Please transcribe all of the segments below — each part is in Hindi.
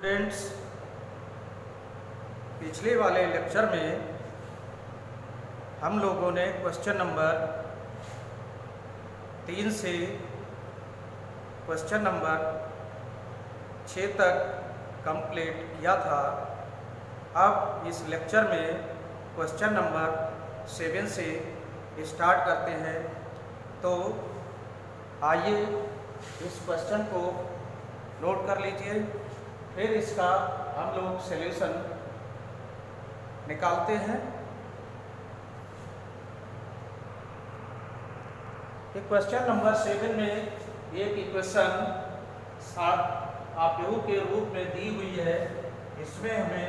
स्टूडेंट्स, पिछले वाले लेक्चर में हम लोगों ने क्वेश्चन नंबर 3 से क्वेश्चन नंबर 6 तक कंप्लीट किया था। अब इस लेक्चर में क्वेश्चन नंबर 7 से स्टार्ट करते हैं। तो आइए इस क्वेश्चन को नोट कर लीजिए, फिर इसका हम लोग सॉल्यूशन निकालते हैं। क्वेश्चन नंबर 7 में एक इक्वेशन आव्यूह के रूप में दी हुई है। इसमें हमें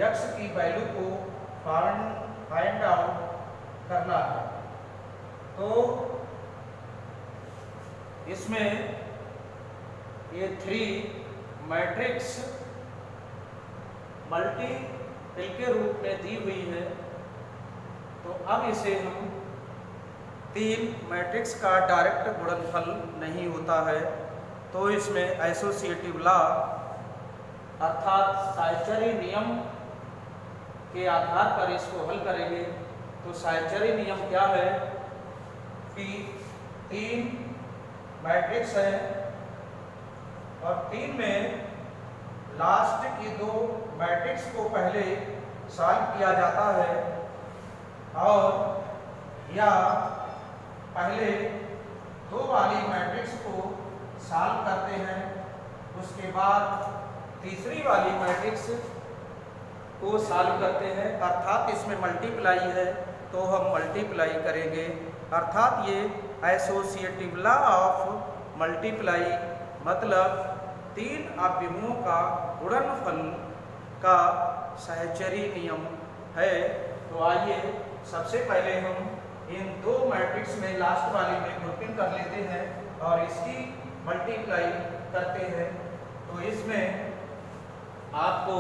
x की वैल्यू को फाइंड आउट करना है। तो इसमें ये 3 मैट्रिक्स मल्टीपल के रूप में दी हुई है। तो अब इसे हम 3 मैट्रिक्स का डायरेक्ट गुणनफल नहीं होता है, तो इसमें एसोसिएटिव लॉ अर्थात साइचरी नियम के आधार पर इसको हल करेंगे। तो साइचरी नियम क्या है कि 3 मैट्रिक्स है और 3 में लास्ट की 2 मैट्रिक्स को पहले सॉल्व किया जाता है, और या पहले 2 वाली मैट्रिक्स को सॉल्व करते हैं, उसके बाद तीसरी वाली मैट्रिक्स को सॉल्व करते हैं। अर्थात इसमें मल्टीप्लाई है तो हम मल्टीप्लाई करेंगे। अर्थात ये एसोसिएटिव लॉ ऑफ मल्टीप्लाई मतलब 3 अव्यूहों का गुणनफल का साहचर्य नियम है। तो आइए सबसे पहले हम इन 2 मैट्रिक्स में लास्ट वाली में ग्रुपिंग कर लेते हैं और इसकी मल्टीप्लाई करते हैं। तो इसमें आपको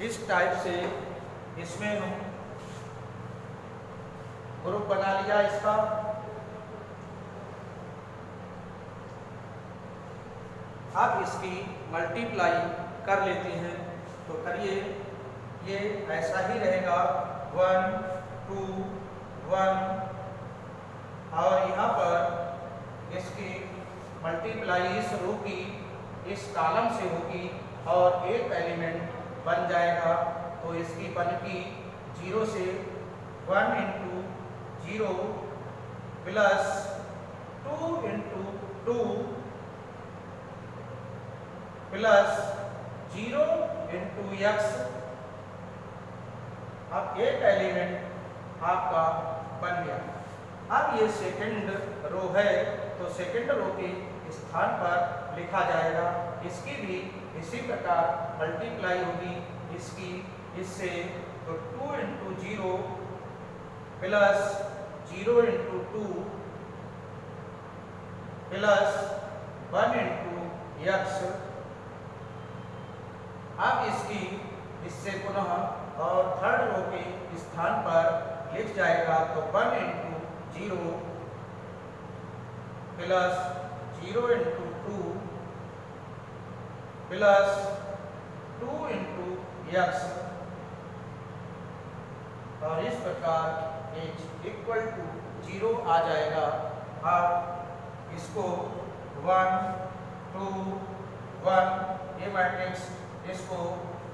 इस टाइप से इसमें हम ग्रुप बना लिया इसका। अब इसकी मल्टीप्लाई कर लेते हैं। तो करिए, ये ऐसा ही रहेगा 1 2 1, और यहाँ पर इसकी मल्टीप्लाई इस रो की इस कॉलम से होगी और एक एलिमेंट बन जाएगा। तो इसकी बनकी 0 से 1 × 0 प्लस 2 × 2 प्लस 0 × x। अब एक एलिमेंट आपका बन गया। अब ये सेकंड रो है, तो सेकंड रो के स्थान पर लिखा जाएगा। इसकी भी इसी प्रकार मल्टीप्लाई होगी इसकी इससे। तो 2 × 0 प्लस 0 × 2 प्लस 1 × x। अब इसकी इससे पुनः और थर्ड रो के स्थान पर लिख जाएगा। तो 1 × 0 प्लस 0 × 2 प्लस 2 × x, और इस प्रकार h = 0 आ जाएगा। अब इसको 1 2 1 ये मैट्रिक्स इसको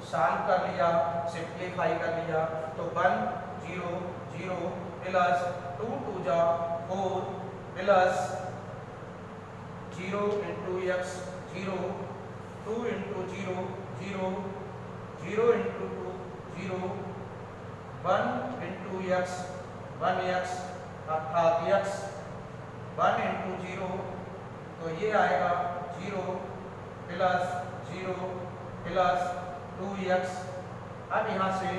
सॉल्व कर लिया, सिंप्लीफाई कर लिया। तो 1 0 0 प्लस 2 2 जा 4 प्लस 0 × x 0 2 × 0 0 0 × 2 0 1 × x 1x अर्थात x 1 × 0। तो ये आएगा 0 प्लस 0 प्लस 2x। अब यहाँ से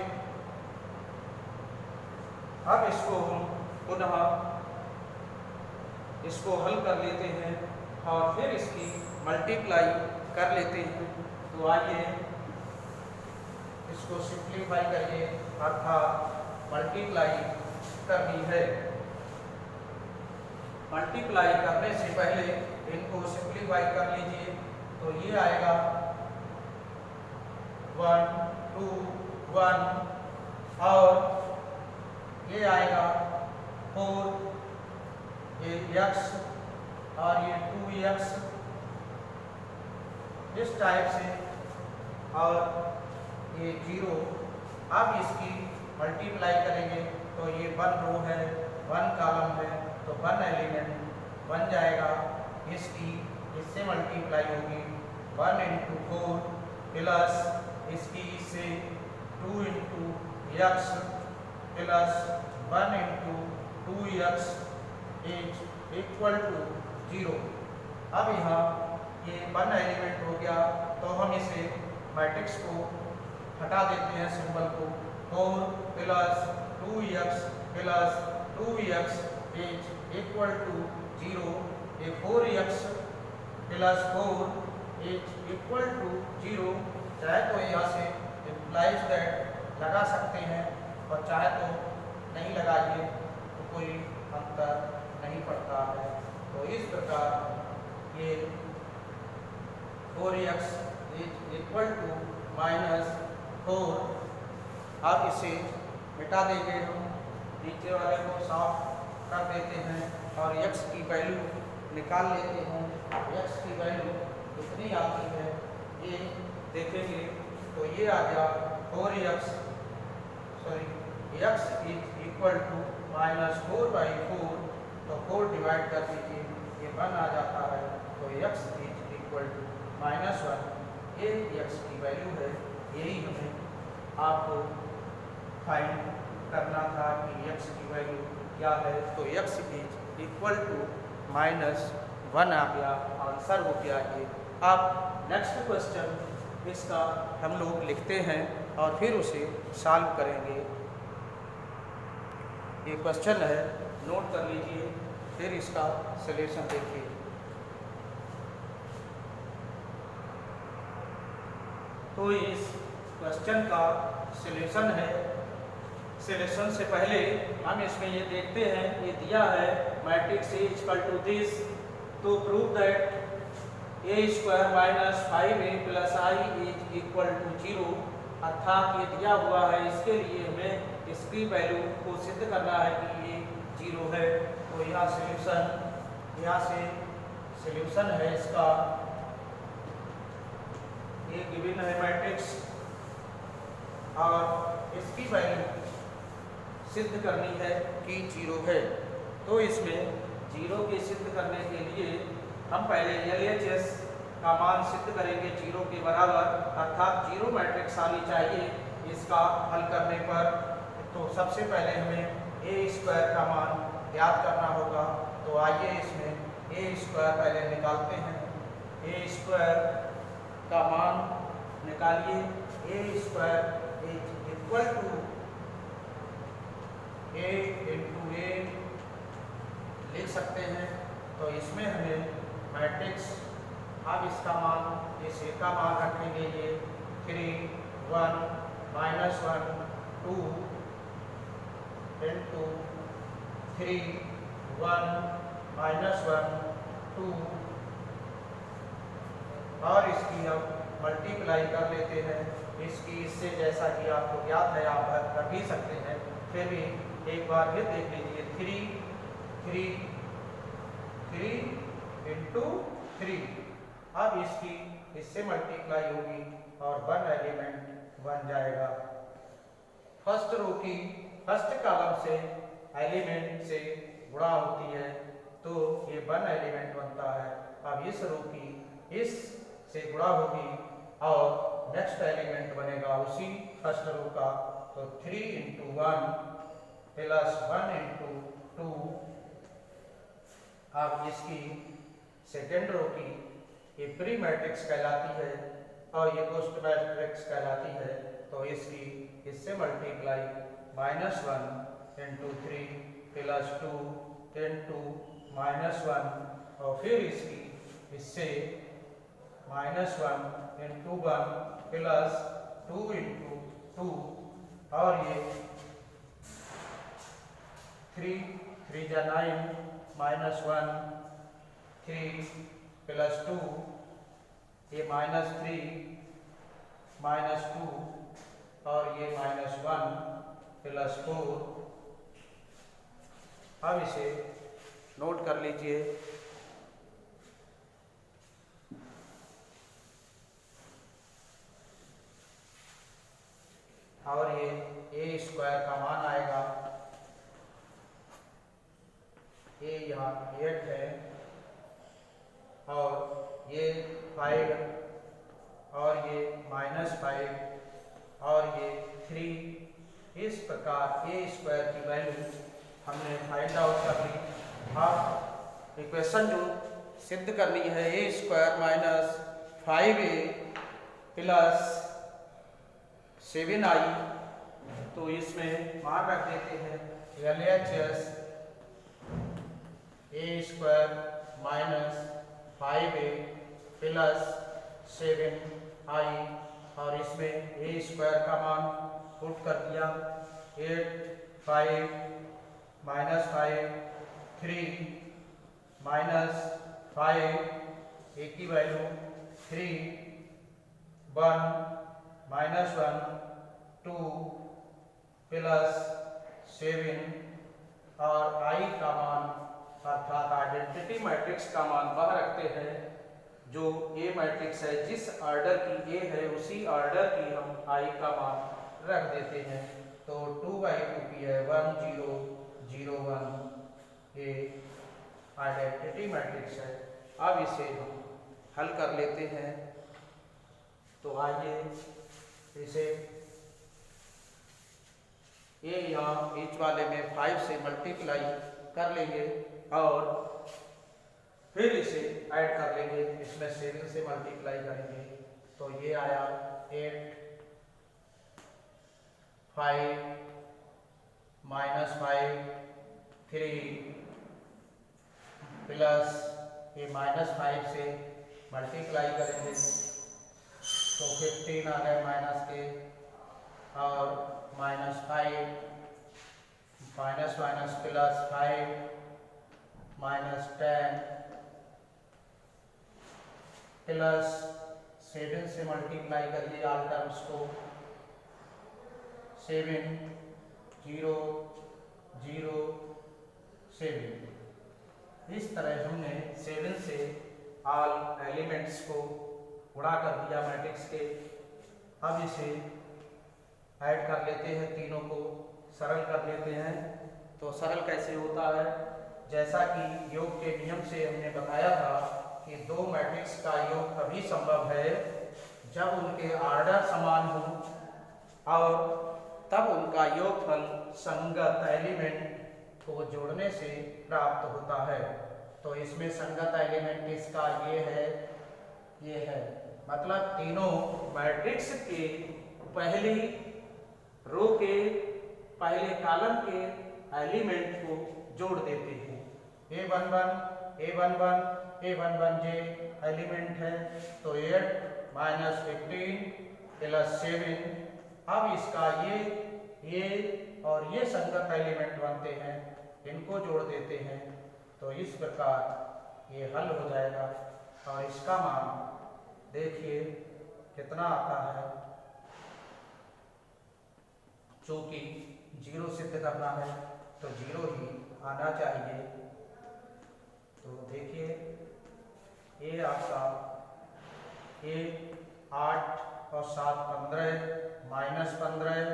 अब इसको हम पुनः इसको हल कर लेते हैं और फिर इसकी मल्टीप्लाई कर लेते हैं। तो आइए इसको सिंप्लीफाई करिए, अर्थात मल्टीप्लाई करनी है। मल्टीप्लाई करने से पहले इनको सिंप्लीफाई कर लीजिए तो ये आएगा 1 2 1 और ये आएगा 4 ये x और ये 2x इस टाइप से और ये 0। अब इसकी मल्टीप्लाई करेंगे तो ये 1 रो है 1 कॉलम है तो 1 एलिमेंट बन जाएगा। इसकी इससे मल्टीप्लाई होगी 1 इंटू 4 प्लस इसकी इससे 2 into x plus 1 into 2x is equal to 0। अब यहाँ ये 1 एलिमेंट हो गया तो हम इसे मैट्रिक्स को हटा देते हैं सिंबल को। 4 plus 2x plus 2x is equal to 0। ये 4x plus 4 is equal to 0। चाहे तो यहाँ से इम्प्लाइज दैट लगा सकते हैं और चाहे तो नहीं लगाइए तो कोई अंतर नहीं पड़ता है। तो इस प्रकार ये 4x इज इक्वल टू -4। अब इसे मिटा देंगे हम, नीचे वाले को साफ कर देते हैं और x की वैल्यू निकाल लेते हैं। x की वैल्यू कितनी आती है ये देखेंगे तो ये आ गया 4x x is equal to -4/4 तो 4 डिवाइड कर दीजिए ये 1 आ जाता है तो x इज इक्वल टू -1। ये x की वैल्यू है, यही हमें आपको फाइंड करना था कि x की वैल्यू क्या है। तो x इज इक्वल टू -1 आ गया, आंसर हो गया ये। अब नेक्स्ट क्वेश्चन इसका हम लोग लिखते हैं और फिर उसे सॉल्व करेंगे। ये क्वेश्चन है, नोट कर लीजिए, फिर इसका सॉल्यूशन देखिए। तो इस क्वेश्चन का सॉल्यूशन है। सॉल्यूशन से पहले हम इसमें ये देखते हैं, ये दिया है matrix A equal to this, तो prove that A square minus 5A plus I is equal to 0। अर्थात ये दिया हुआ है, इसके लिए हमें इसकी वैल्यू को सिद्ध करना है कि ये 0 है। तो यहाँ से सॉल्यूशन है इसका, ये गिवन है मैट्रिक्स और इसकी वैल्यू सिद्ध करनी है कि 0 है। तो इसमें 0 के सिद्ध करने के लिए हम पहले LHS का मान सिद्ध करेंगे 0 के बराबर, अर्थात 0 मैट्रिक्स आनी चाहिए इसका हल करने पर। तो सबसे पहले हमें A स्क्वायर का मान ज्ञात करना होगा। तो आइए इसमें A स्क्वायर पहले निकालते हैं। A स्क्वायर का मान निकालिए। A square is equal to A into A लिख सकते हैं। तो इसमें हमें मैट्रिक्स, अब इसका मान, इस A का मान रखेंगे ये 3 1 -1 2 इंटू 3 1 -1 2 और इसकी हम मल्टीप्लाई कर लेते हैं। इसकी इससे, जैसा कि आपको ज्ञात है आप कर भी सकते हैं, फिर भी एक बार फिर देख लीजिए। 3 इंटू 3। अब इसकी इससे मल्टीप्लाई होगी और 1 एलिमेंट बन जाएगा। फर्स्ट रो की फर्स्ट कॉलम से एलिमेंट से गुणा होती है तो ये 1 एलिमेंट बनता है। अब इस रो की इस से गुणा होगी और नेक्स्ट एलिमेंट बनेगा उसी फर्स्ट रो का। तो 3 इंटू 1 प्लस 1 इंटू 2। अब इसकी सेकेंड रो की ये प्री मैट्रिक्स कहलाती है और ये पोस्ट मैट्रिक्स कहलाती है। तो इसकी इससे मल्टीप्लाई -1 इंटू 3 प्लस 2 इंटू -1 और फिर इसकी इससे -1 इंटू 1 प्लस 2 इंटू 2 और ये 3 3 जा 9 -1 3 प्लस 2, ये -3 -2 और ये -1 प्लस 4। अब इसे नोट कर लीजिए। और ये ए स्क्वायर का मान आएगा, ए यहाँ 8 है और ये 5 और ये -5 और ये 3। इस प्रकार ए स्क्वायर की वैल्यू हमने फाइंड आउट कर ली। अब इक्वेशन जो सिद्ध करनी है, ए square minus 5a plus 7i, तो इसमें मान रख देते हैं LHS A square minus 5a plus 7i, और इसमें ए स्क्वायर का मान पुट कर दिया 8 5 -5 3 -5 ए की वैल्यू 3 1 -1 2 प्लस 7 और i का मान अर्थात आइडेंटिटी मैट्रिक्स का मान वह रखते हैं जो ए मैट्रिक्स है, जिस ऑर्डर की ए है उसी ऑर्डर की हम i का मान रख देते हैं। तो 2/2p है 1 0 0 1, ये आइडेंटिटी मैट्रिक्स है। अब इसे हम हल कर लेते हैं। तो आइए इसे ये यहाँ बीच वाले में 5 से मल्टीप्लाई कर लेंगे और फिर इसे ऐड कर लेंगे, इसमें 7 से मल्टीप्लाई करेंगे। तो ये आया 8 5 -5 3 प्लस ये -5 से मल्टीप्लाई करेंगे तो 15 आ गए माइनस के, और -5 माइनस प्लस 5 -10 प्लस 7 से मल्टीप्लाई करिए ऑल टर्म्स को, 7 0 0 7। इस तरह हमने 7 से ऑल एलिमेंट्स को गुणा कर दिया मैट्रिक्स के। अब इसे ऐड कर लेते हैं, तीनों को सरल कर लेते हैं। तो सरल कैसे होता है, जैसा कि योग के नियम से हमने बताया था कि दो मैट्रिक्स का योग तभी संभव है जब उनके ऑर्डर समान हो और तब उनका योगफल संगत एलिमेंट को जोड़ने से प्राप्त होता है। तो इसमें संगत एलिमेंट इसका ये है, मतलब तीनों मैट्रिक्स के पहली रो के पहले कॉलम के एलिमेंट को जोड़ देते हैं। A11 जे एलिमेंट है, तो 8 -15 प्लस 7। अब इसका ये और ये संगत एलिमेंट बनते हैं, इनको जोड़ देते हैं। तो इस प्रकार ये हल हो जाएगा और इसका मान देखिए कितना आता है। चूंकि 0 सिद्ध करना है तो 0 ही आना चाहिए। तो देखिए ये आपका 8 और 7 15 -15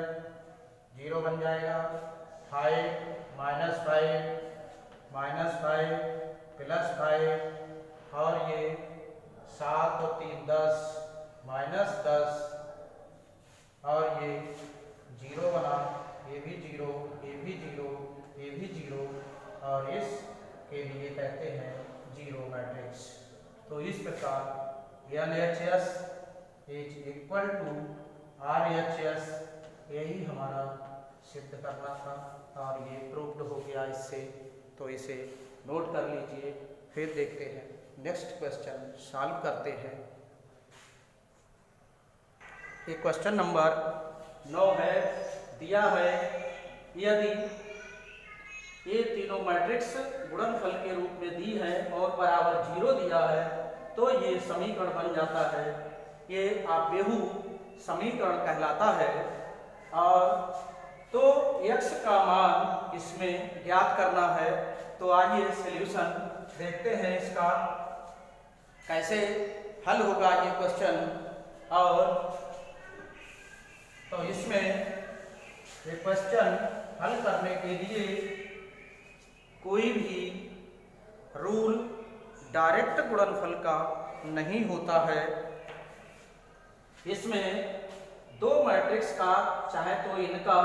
0 बन जाएगा। 5 -5 प्लस 5 और ये 7 और 3 10 -10 और ये 0 बना, ये भी 0 ये भी 0 ये भी 0 और इसके लिए कहते हैं 0 मैट्रिक्स। तो इस प्रकार LHS = RHS यही हमारा सिद्ध करना था और ये प्रूव्ड हो गया इससे। तो इसे नोट कर लीजिए, फिर देखते हैं नेक्स्ट क्वेश्चन सॉल्व करते हैं। ये क्वेश्चन नंबर 9 है। दिया है यदि ये तीनों मैट्रिक्स गुणनफल के रूप में दी है और बराबर 0 दिया है तो ये समीकरण बन जाता है, ये आबेहू समीकरण कहलाता है। और तो x का मान इसमें ज्ञात करना है। तो आइए सॉल्यूशन देखते हैं इसका कैसे हल होगा ये क्वेश्चन। और तो इसमें ये क्वेश्चन हल करने के लिए कोई भी रूल डायरेक्ट गुणनफल का नहीं होता है। इसमें दो मैट्रिक्स का चाहे तो इनका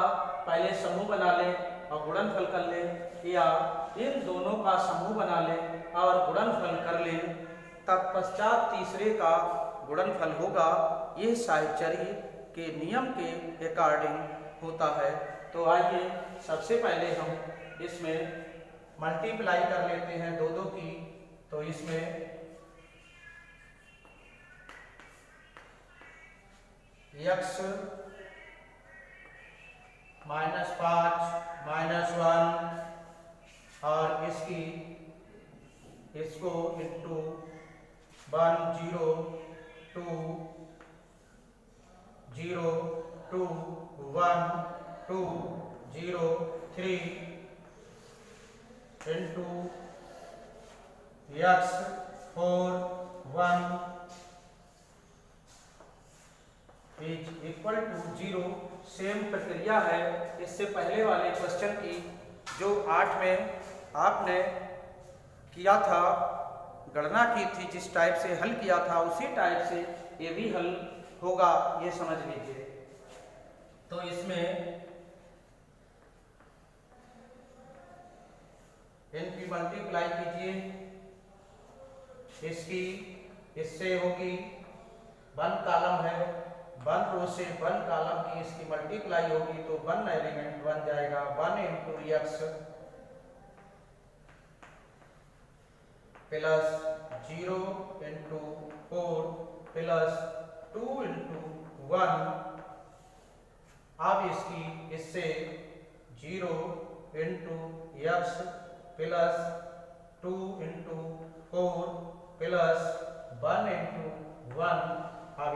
पहले समूह बना लें और गुणनफल कर लें, या इन दोनों का समूह बना लें और गुणनफल कर लें, तत्पश्चात तीसरे का गुणनफल होगा। यह साहचर्य के नियम के अकॉर्डिंग होता है। तो आइए सबसे पहले हम इसमें मल्टीप्लाई कर लेते हैं दो दो की। तो इसमें x -5 -1 और इसको into 1 0 2 0 2 1 2 0 3 into x 4 1 is equal to 0। Same प्रक्रिया है इससे पहले वाले क्वेश्चन की, जो 8 में आपने किया था, गणना की थी, जिस टाइप से हल किया था उसी टाइप से ये भी हल होगा, ये समझ लीजिए। तो इसमें इनकी मल्टीप्लाई कीजिए, इसकी इससे होगी, 1 कॉलम है, 1 रो से 1 कॉलम की इसकी मल्टीप्लाई होगी तो 1 एलिमेंट बन जाएगा 1 into x plus 0 into 4 plus 2 into 1। अब इससे 0 into x plus 2 into 4 plus 1 into 1। अब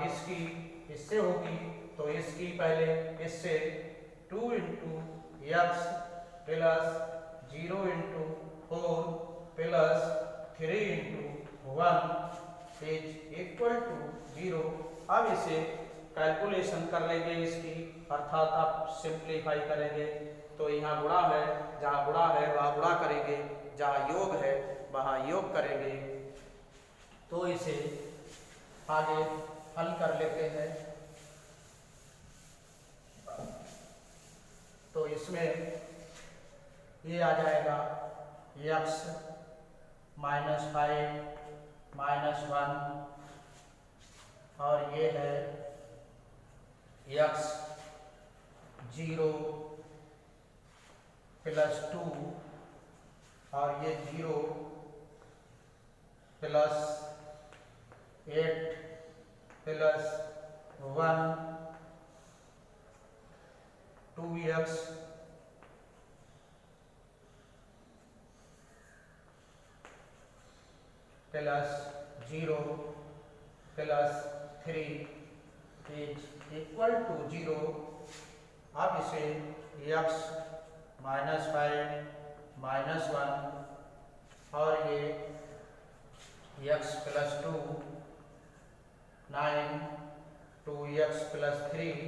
इससे होगी तो इसकी पहले इससे 2 into x plus 0 into 4 plus 3 into 1 is equal to 0। अब इसे कैलकुलेशन कर लेंगे इसकी, अर्थात आप सिंप्लीफाई करेंगे। तो यहाँ गुणा है, जहाँ गुणा है वहाँ गुणा करेंगे, जहाँ योग है वहाँ योग करेंगे। तो इसे आगे हल कर लेते हैं। तो इसमें ये आ जाएगा x -5 -1 और ये है x 0 प्लस 2 और ये 0 plus 8 plus 1 2x plus 0 plus 3 is equal to 0। अब इसे x -5 -1 और ये x प्लस 2 9 2x प्लस 3।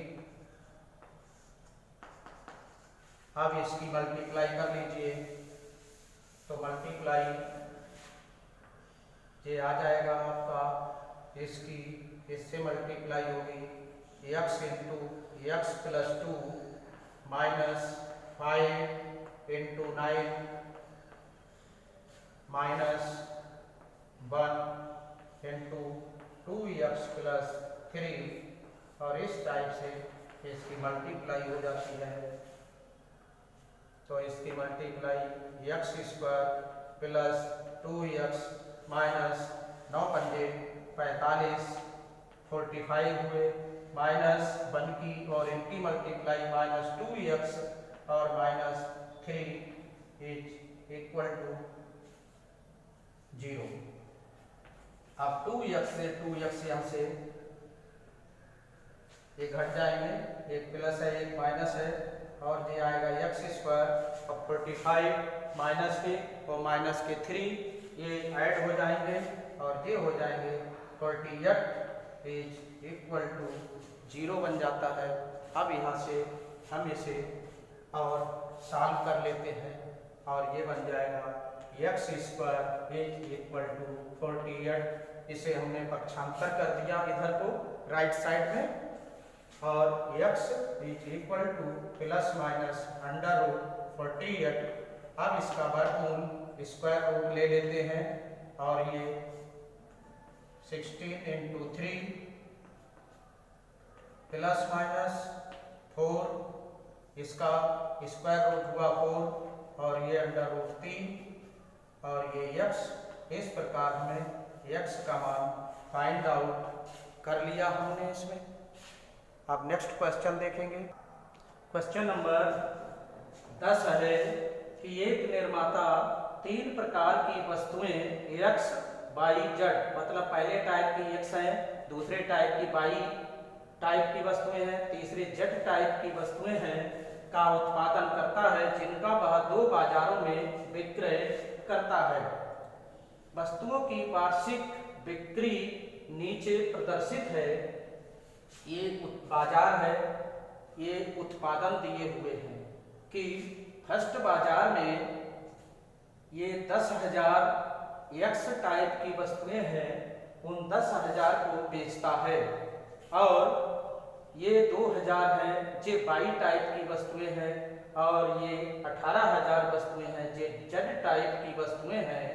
अब इसकी मल्टीप्लाई कर लीजिए। तो मल्टीप्लाई ये आ जाएगा आपका, इसकी इससे मल्टीप्लाई होगी x into x plus 2 minus 5 into 9 minus 1 into 2x plus 3 और इस टाइप से इसकी मल्टीप्लाई हो जाती है। तो इसकी multiply x square plus 2x minus 9 पंजे 45 45 हुए, माइनस 1 की और इनकी मल्टीप्लाई माइनस 2x और माइनस 3 इज इक्वल टू 0। अब 2x से 2x यहाँ से ये घट जाएंगे, एक प्लस है एक माइनस है, और ये आएगा एक्स स्क्वायर। अब 45 माइनस के और माइनस के 3 ये ऐड हो जाएंगे और ये हो जाएंगे 48 इज इक्वल टू 0 बन जाता है। अब यहाँ से हम इसे और सॉल्व कर लेते हैं और ये बन जाएगा x square is equal to 48। इसे हमने पक्षांतर कर दिया इधर को राइट साइड में, और x is equal to plus minus under root 48। अब इसका वर्गमूल स्क्वायर रूट ले लेते हैं और ये 16 इंटू 3 प्लस माइनस 4, इसका स्क्वायर रूट हुआ 4 और ये अंडर रूट 3 और ये x। इस प्रकार हमें x का मान फाइंड आउट कर लिया हमने इसमें। अब नेक्स्ट क्वेश्चन देखेंगे। क्वेश्चन नंबर 10 है कि एक निर्माता 3 प्रकार की वस्तुएं x, y, z, मतलब पहले टाइप की x है, दूसरे टाइप की y टाइप की वस्तुएं हैं, तीसरे z टाइप की वस्तुएं हैं का उत्पादन करता है, जिनका वह 2 बाजारों में विक्रय करता है। वस्तुओं की वार्षिक बिक्री नीचे प्रदर्शित है। ये बाजार है, ये उत्पादन दिए हुए हैं कि फर्स्ट बाजार में ये 10,000 एक्स टाइप की वस्तुएं हैं, उन 10,000 को बेचता है, और ये 2,000 हैं जे वाई टाइप की वस्तुएं हैं, और ये 18,000 वस्तुएं हैं जे जेड टाइप की वस्तुएं हैं।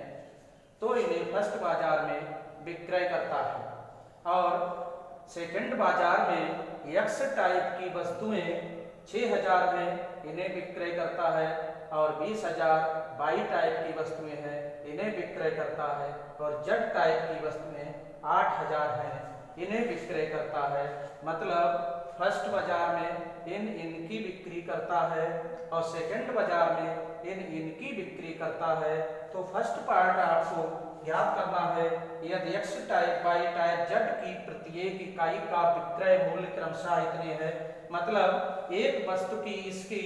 तो इन्हें फर्स्ट बाजार में विक्रय करता है। और सेकंड बाजार में एक्स टाइप की वस्तुएं 6,000 हैं, इन्हें विक्रय करता है, और 20,000 वाई टाइप की वस्तुएं हैं, इन्हें विक्रय करता है, और जेड टाइप की वस्तुएं 8,000 हैं, इन्हें विक्रय करता है। मतलब फर्स्ट बाजार में इनकी बिक्री करता है और सेकंड बाजार में इनकी बिक्री करता है। तो फर्स्ट पार्ट आपको ज्ञात करना है, यदि x type, y type, z की प्रत्येक इकाई का विक्रय मूल्य क्रमशः इतने हैं, मतलब एक वस्तु की इसकी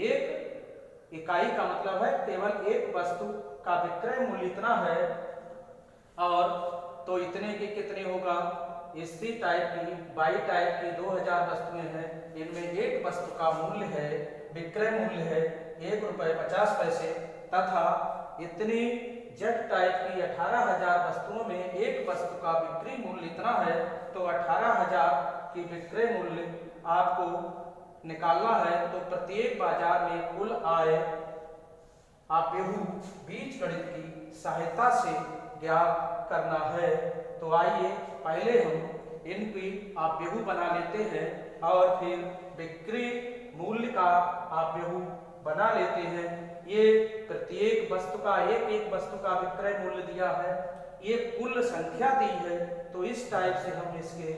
एक इकाई का मतलब है केवल एक वस्तु का विक्रय मूल्य इतना है, और तो इतने के कितने होगा, इसी टाइप की वाई टाइप की 2,000 वस्तुएं हैं, इनमें एक वस्तु का मूल्य है, विक्रय मूल्य है ₹1.50, तथा इतनी जेड टाइप की 18,000 वस्तुओं में एक वस्तु का बिक्री मूल्य इतना है। तो 18,000 की विक्रय मूल्य आपको निकालना है। तो प्रत्येक बाजार में कुल आय आप बीज गणित की सहायता से ज्ञात करना है। तो आइए पहले हम इनकी आव्यूह बना लेते हैं और फिर बिक्री मूल्य का आव्यूह बना लेते हैं। ये प्रत्येक वस्तु का एक वस्तु का विक्रय मूल्य दिया है, ये कुल संख्या दी है। तो इस टाइप से हम इसके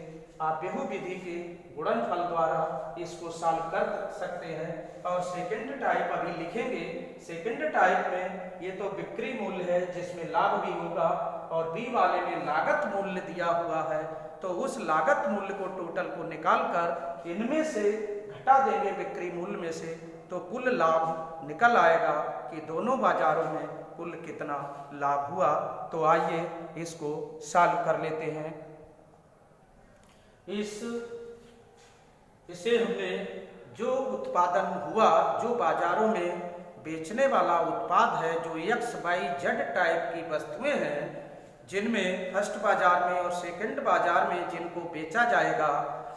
आव्यूह विधि के गुणनफल द्वारा इसको सॉल्व कर सकते हैं। और सेकंड टाइप अभी लिखेंगे। सेकंड टाइप में ये तो बिक्री मूल्य है जिसमें लाभ भी होगा, और बी वाले में लागत मूल्य दिया हुआ है। तो उस लागत मूल्य को टोटल को निकाल कर इनमें से घटा देंगे बिक्री मूल्य में से, तो कुल लाभ निकल आएगा कि दोनों बाजारों में कुल कितना लाभ हुआ। तो आइए इसको सॉल्व कर लेते हैं। इसे हमने जो उत्पादन हुआ, जो बाजारों में बेचने वाला उत्पाद है, जो एक्स वाई जेड टाइप की वस्तुएं हैं, जिनमें फर्स्ट बाजार में और सेकंड बाजार में जिनको बेचा जाएगा,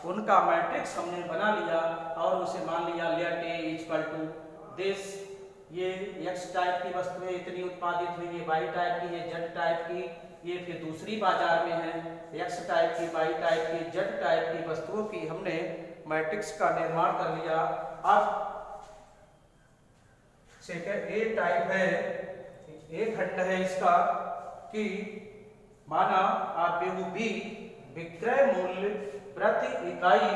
उनका मैट्रिक्स हमने बना लिया और उसे मान लिया let a equal to this. ये एक्स टाइप की वस्तुएं इतनी उत्पादित हुई, ये वाई टाइप की, ये जेड टाइप की, ये फिर दूसरी बाजार में है एक्स टाइप की, वाई टाइप की, जेड टाइप की वस्तुओं की हमने मैट्रिक्स का निर्माण कर लिया। अब सेकंड ए टाइप है, ए खंड है इसका कि माना आव्यूह बी विक्रय मूल्य प्रति इकाई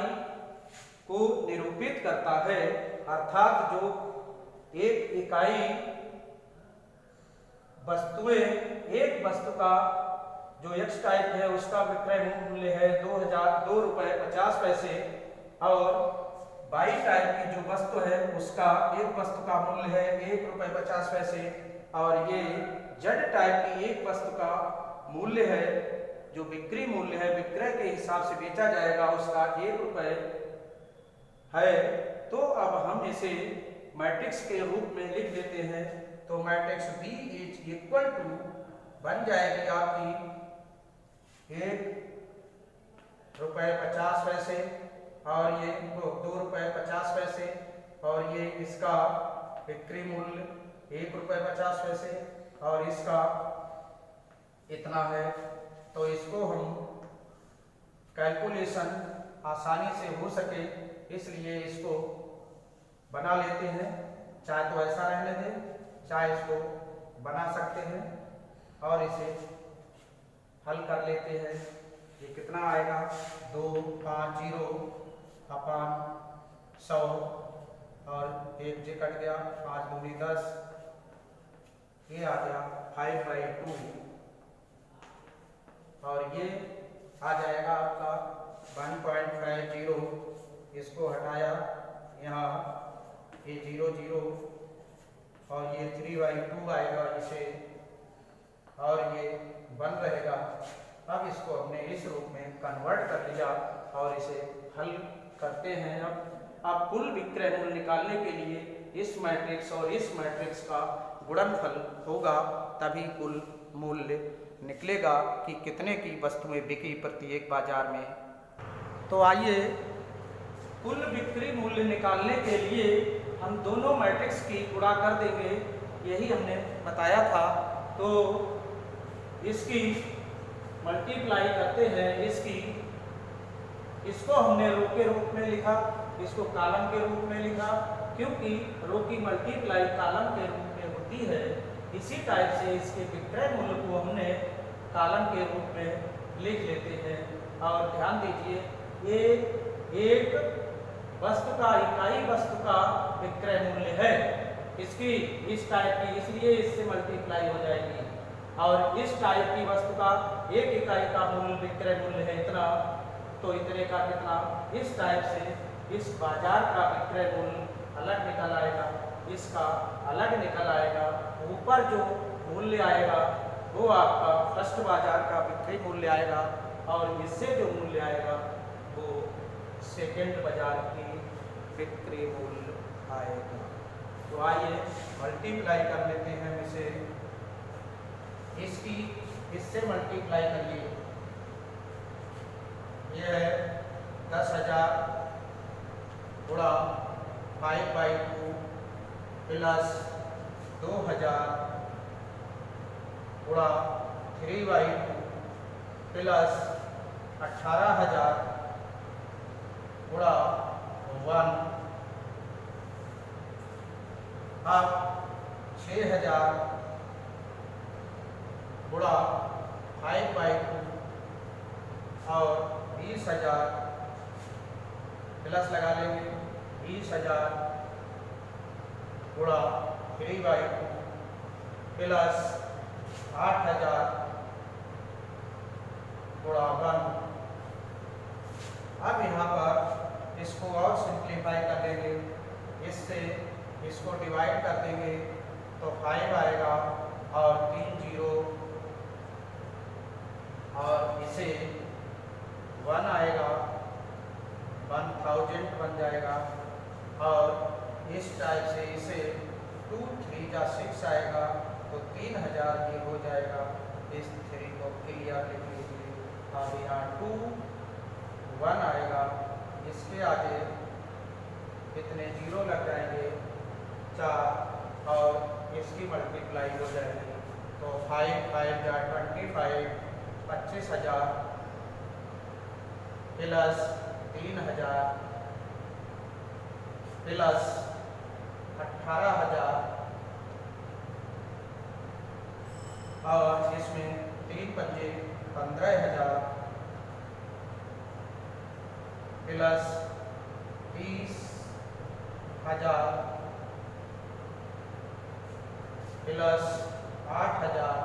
को निरूपित करता है, अर्थात जो एक इकाई वस्तुएं, एक वस्तु का जो एक्स टाइप है उसका विक्रय मूल्य है 2 रुपए 50 पैसे और वाई टाइप की जो वस्तु है उसका एक वस्तु का मूल्य है 1 रुपए 50 पैसे और ये जेड टाइप की एक वस्तु का मूल्य है जो बिक्री मूल्य है विक्रय के हिसाब से बेचा जाएगा उसका 1 रुपए है। तो अब हम इसे मैट्रिक्स के रूप में लिख देते हैं। तो matrix B is equal to बन जाएगी आपकी 1 रुपए 50 पैसे और ये 2 रुपए 50 पैसे और ये इसका बिक्री मूल्य 1 रुपए 50 पैसे और इसका इतना है। तो इसको हम कैलकुलेशन आसानी से हो सके इसलिए इसको बना लेते हैं, चाहे तो ऐसा रहने दें चाहे इसको बना सकते हैं और इसे हल कर लेते हैं। ये कितना आएगा 250 अपान 100 और 1 जे कट गया 5 दूनी 10 ये आ गया 5/2 और ये आ जाएगा आपका 1.50। इसको हटाया यहाँ ये 0 और ये 3/2 आएगा इसे और ये 1 रहेगा। अब इसको हमने इस रूप में कन्वर्ट कर लिया और इसे हल करते हैं। अब कुल विक्रय मूल्य निकालने के लिए इस मैट्रिक्स और इस मैट्रिक्स का गुणनफल होगा तभी कुल मूल्य निकलेगा कि कितने की वस्तुएं बिकी प्रत्येक बाजार में। तो आइए कुल बिक्री मूल्य निकालने के लिए हम दोनों मैट्रिक्स की गुणा कर देंगे, यही हमने बताया था। तो इसकी मल्टीप्लाई करते हैं इसको हमने रो के रूप में लिखा, इसको कॉलम के रूप में लिखा क्योंकि रो की मल्टीप्लाई कॉलम के रूप में होती है। इसी टाइप से इसके विक्रय मूल्य को हमने कॉलम के रूप में लिख लेते हैं। और ध्यान दीजिए ये एक वस्तु का इकाई वस्तु का विक्रय मूल्य है इसकी इस टाइप की, इसलिए इससे मल्टीप्लाई हो जाएगी। और इस टाइप की वस्तु का एक इकाई का मूल्य विक्रय मूल्य है इतना, तो इतने का कितना, इस टाइप से इस बाजार का विक्रय मूल्य अलग निकल आएगा, इसका अलग निकल आएगा। ऊपर जो मूल्य आएगा वो आपका फर्स्ट बाजार का बिक्री मूल्य आएगा और इससे जो मूल्य आएगा वो सेकेंड बाजार की बिक्री मूल्य आएगा। तो आइए मल्टीप्लाई कर लेते हैं इसे, इसकी इससे मल्टीप्लाई कर लिए। यह है 10,000 गुणा 5/2 प्लस 2,000 गुणा 3/2 प्लस 18,000 गुणा 1। अब 6,000 गुणा 5/2 और 20,000 प्लस लगा लेंगे 20,000 गुणा 3/2 प्लस 8,000 गुणा 1। अब यहाँ पर इसको और सिंप्लीफाई कर देंगे, इससे इसको डिवाइड कर देंगे तो 5 आएगा और 3 0 और इसे 1 आएगा 1000 बन जाएगा। और इस टाइप से इसे 2 3 जा 6 आएगा तो 3000 ये हो जाएगा। इस 3 को क्लियर लिख लीजिए। अब यहाँ 2 1 आएगा, इसके आगे कितने 0 लग जाएंगे 4 और इसकी मल्टीप्लाई हो जाएगी तो 5 5 जा 25 25,000 प्लस 3,000 प्लस 18,000 और इसमें 3 पंजे 15,000 प्लस 30,000 प्लस 8,000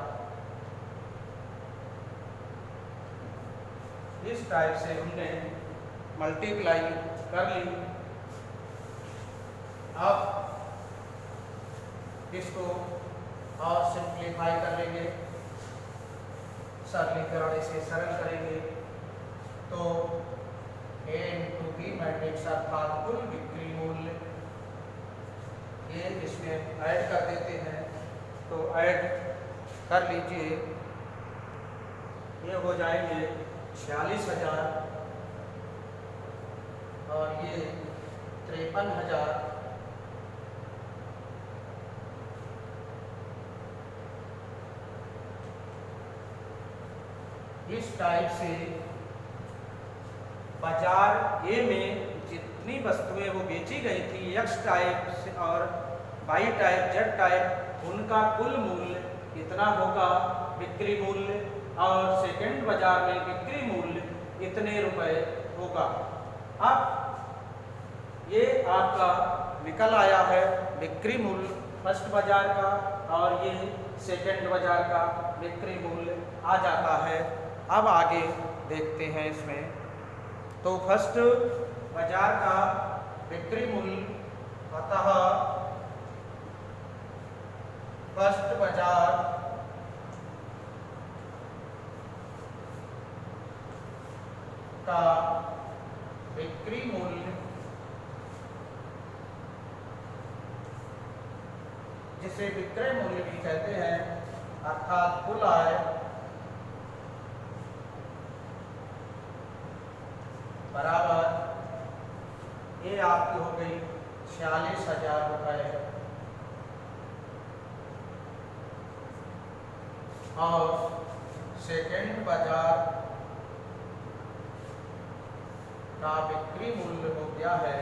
इस टाइप से हमने मल्टीप्लाई कर ली। अब इसको और सिंप्लीफाई कर लेंगे, सरलीकरण इसे सरल करेंगे तो A इंटू बी मैट्रिक्स अर्थात कुल बिक्री मूल्य, ये इसमें ऐड कर देते हैं तो ऐड कर लीजिए, ये हो जाएंगे 46,000 और ये 53,000। इस टाइप से बाजार ए में जितनी वस्तुएं वो बेची गई थी एक्स टाइप से और वाई टाइप जेड टाइप, उनका कुल मूल्य इतना होगा बिक्री मूल्य, और सेकंड बाजार में बिक्री मूल्य इतने रुपए होगा। अब ये आपका निकल आया है बिक्री मूल्य फर्स्ट बाजार का और ये सेकंड बाजार का बिक्री मूल्य आ जाता है। अब आगे देखते हैं इसमें, तो फर्स्ट बाजार का बिक्री मूल्य, अतः फर्स्ट बाजार का बिक्री मूल्य जिसे विक्रय मूल्य भी कहते हैं अर्थात कुल आय बराबर ये आपकी हो गई 46,000 रुपये और सेकंड बाजार का बिक्री मूल्य हो गया है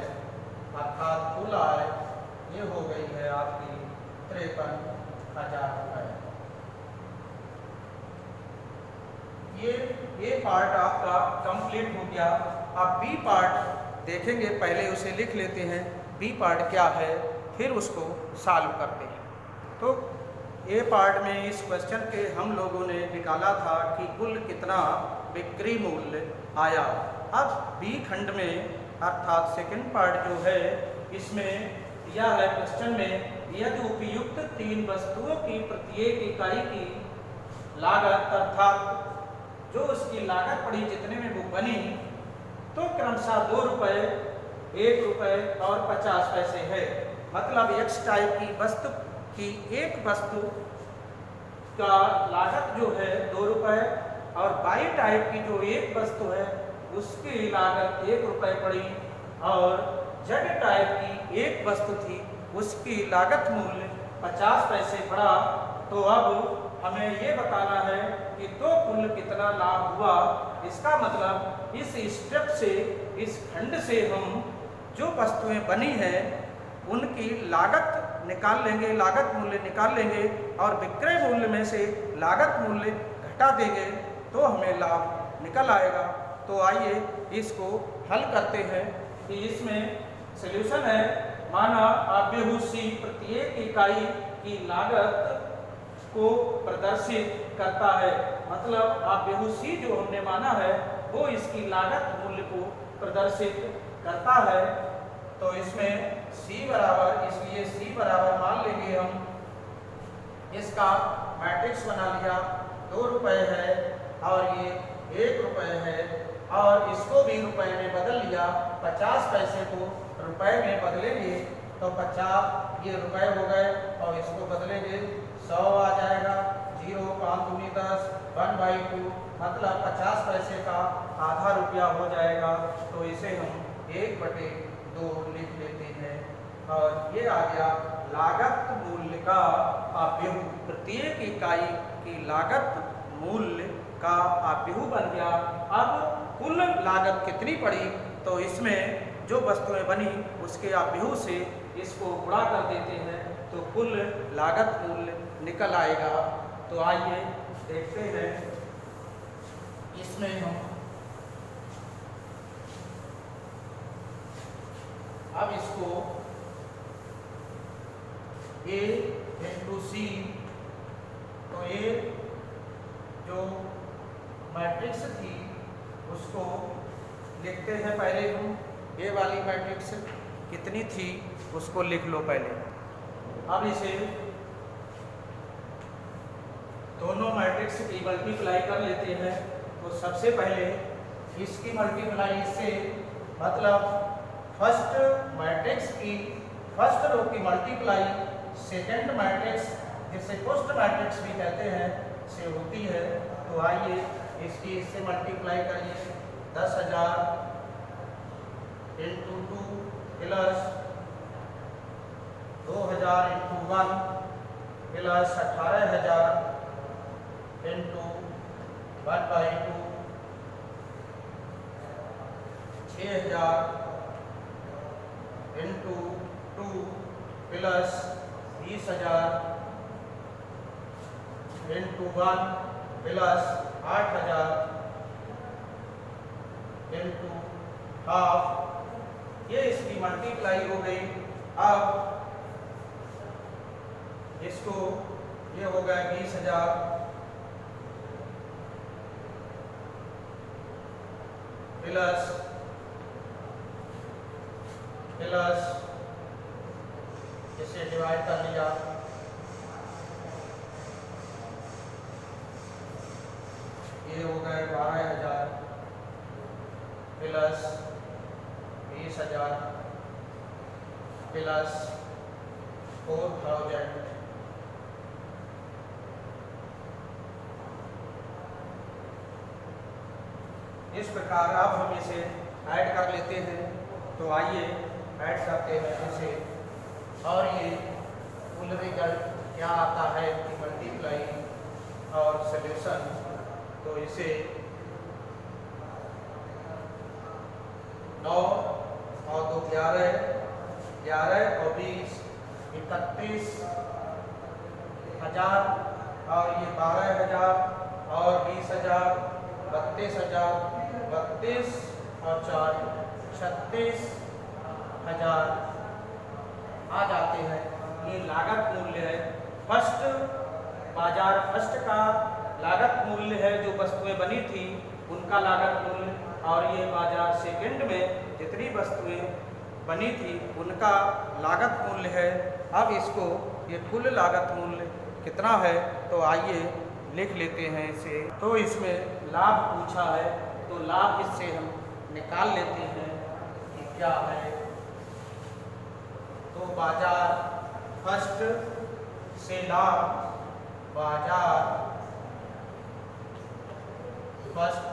अर्थात कुल आय ये हो गई है आपकी 53,000 रुपये। ये पार्ट आपका कंप्लीट हो गया। अब बी पार्ट देखेंगे, पहले उसे लिख लेते हैं बी पार्ट क्या है, फिर उसको सॉल्व करते हैं। तो ए पार्ट में इस क्वेश्चन के हम लोगों ने निकाला था कि कुल कितना बिक्री मूल्य आया। अब बी खंड में अर्थात सेकंड पार्ट जो है इसमें दिया है क्वेश्चन में, यदि उपयुक्त 3 वस्तुओं की प्रत्येक इकाई की लागत अर्थात जो उसकी लागत पड़ी जितने में वो बनी तो क्रमशः 2 रुपये, 1 रुपये और 50 पैसे है। मतलब एक्स टाइप की वस्तु की एक वस्तु का लागत जो है 2 रुपये और वाई टाइप की जो एक वस्तु है उसकी लागत 1 रुपये पड़ी और जेड टाइप की एक वस्तु थी उसकी लागत मूल्य 50 पैसे पड़ा। तो अब हमें ये बताना है कि तो कुल कितना लाभ हुआ। इसका मतलब इस स्टेप से, इस खंड से हम जो वस्तुएं बनी हैं उनकी लागत निकाल लेंगे, लागत मूल्य निकाल लेंगे और विक्रय मूल्य में से लागत मूल्य घटा देंगे तो हमें लाभ निकल आएगा। तो आइए इसको हल करते हैं कि इसमें सॉल्यूशन है, माना आव्यूह सी प्रत्येक इकाई की लागत को प्रदर्शित करता है। मतलब आव्यूह सी जो हमने माना है वो इसकी लागत मूल्य को प्रदर्शित करता है। तो इसमें सी बराबर, इसलिए सी बराबर मान लेंगे हम, इसका मैट्रिक्स बना लिया, 2 रुपये है और ये 1 रुपये है और इसको भी रुपए में बदल लिया, 50 पैसे को रुपए में बदलेंगे तो 50 ये रुपए हो गए और इसको बदलेंगे 100 आ जाएगा, 0 5 दूनी 10, 1/2 मतलब 50 पैसे का आधा रुपया हो जाएगा। तो इसे हम 1/2 लिख लेते हैं और ये आ गया लागत मूल्य का आव्यूह। प्रत्येक इकाई की लागत मूल्य का आव्यूह बन गया। अब कुल लागत कितनी पड़ी तो इसमें जो वस्तुएं बनी उसके आव्यूह से इसको गुणा कर देते हैं तो कुल लागत मूल्य निकल आएगा। तो आइए देखते हैं इसमें हम अब इसको A इंटू सी, तो ये जो मैट्रिक्स थी उसको लिखते हैं पहले हम। ये वाली मैट्रिक्स कितनी थी उसको लिख लो पहले। अब इसे दोनों मैट्रिक्स की मल्टीप्लाई कर लेते हैं। तो सबसे पहले इसकी मल्टीप्लाई इससे, मतलब फर्स्ट मैट्रिक्स की फर्स्ट रो की मल्टीप्लाई सेकंड मैट्रिक्स, जिसे पोस्ट मैट्रिक्स भी कहते हैं, से होती है। तो आइए इसकी इससे मल्टीप्लाई करिए। 10,000 into 2 plus 2,000 into 1 plus 18,000 into 1/2 6,000 into 2 plus 20,000 into 1 plus 8,000 into half. ये इसकी मल्टीप्लाई हो गई। अब इसको ये हो गया 20,000 प्लस इसे डिवाइड कर लिया, ये हो गए 12,000 प्लस 20,000 प्लस 4,000 इस प्रकार अब हम इसे ऐड कर लेते हैं। तो आइए ऐड करते हैं इसे, और ये कुल रिजल्ट क्या आता है कि मल्टीप्लाई और सॉल्यूशन। तो इसे 9 और 2 11, 11 और 20 31,000, और ये 12,000 और 20,000 32,000, 32 और 4 36,000 आ जाते हैं। ये लागत मूल्य है। फर्स्ट बाजार फर्स्ट का लागत मूल्य है, जो वस्तुएं बनी थी उनका लागत मूल्य, और ये बाजार सेकंड में जितनी वस्तुएं बनी थी उनका लागत मूल्य है। अब इसको ये कुल लागत मूल्य कितना है, तो आइए लिख लेते हैं इसे। तो इसमें लाभ पूछा है, तो लाभ इससे हम निकाल लेते हैं कि क्या है। तो बाजार फर्स्ट से लाभ, बाजार फर्स्ट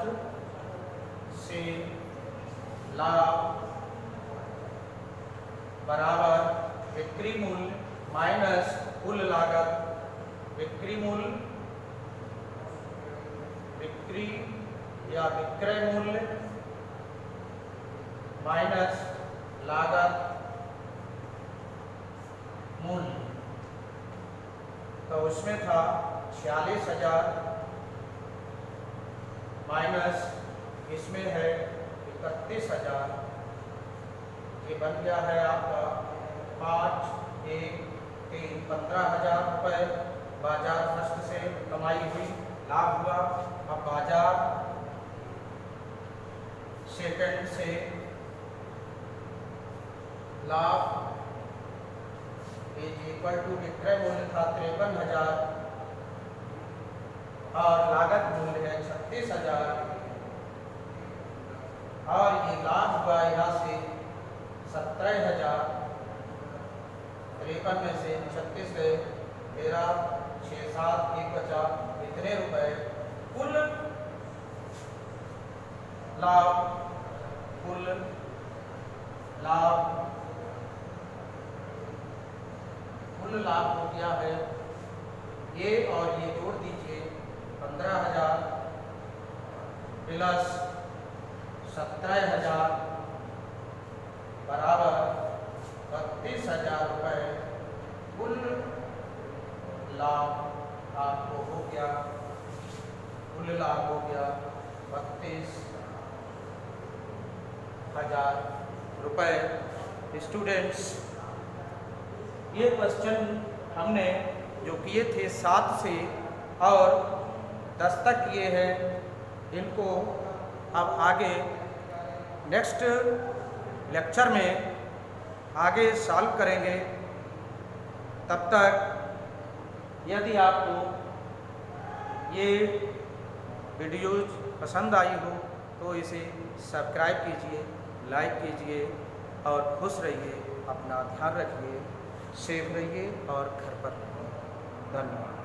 से लाभ बराबर बिक्री मूल्य माइनस कुल लागत। बिक्री मूल्य, बिक्री या विक्रय मूल्य माइनस लागत मूल्य। तो उसमें था 46,000 माइनस इसमें है 31,000। ये बन गया है आपका 5, 1, 3, 15,000 रुपये बाजार फर्स्ट से कमाई हुई, लाभ हुआ। अब बाजार सेकंड से लाभ इज इक्वल टू विक्रय मूल्य था 53,000 और लागत मूल्य है 36,000, और ये लाभ हुआ यहाँ से 17,000। 53 में से 36 गए, 13, 6, 7, 1 बचा, इतने रुपए कुल लाभ। कुल लाभ, कुल लाभ हो गया है ये, और ये जोड़ दीजिए 15,000 प्लस 17,000 बराबर 32,000 रुपये कुल लाभ आपको हो गया। कुल लाभ हो गया 32,000 रुपये। स्टूडेंट्स, ये क्वेश्चन हमने जो किए थे 7 से और 10 तक किए हैं, इनको अब आगे नेक्स्ट लेक्चर में आगे सॉल्व करेंगे। तब तक यदि आपको ये वीडियोज़ पसंद आई हो तो इसे सब्सक्राइब कीजिए, लाइक कीजिए और खुश रहिए, अपना ध्यान रखिए, सेफ रहिए और घर पर रहिए। धन्यवाद।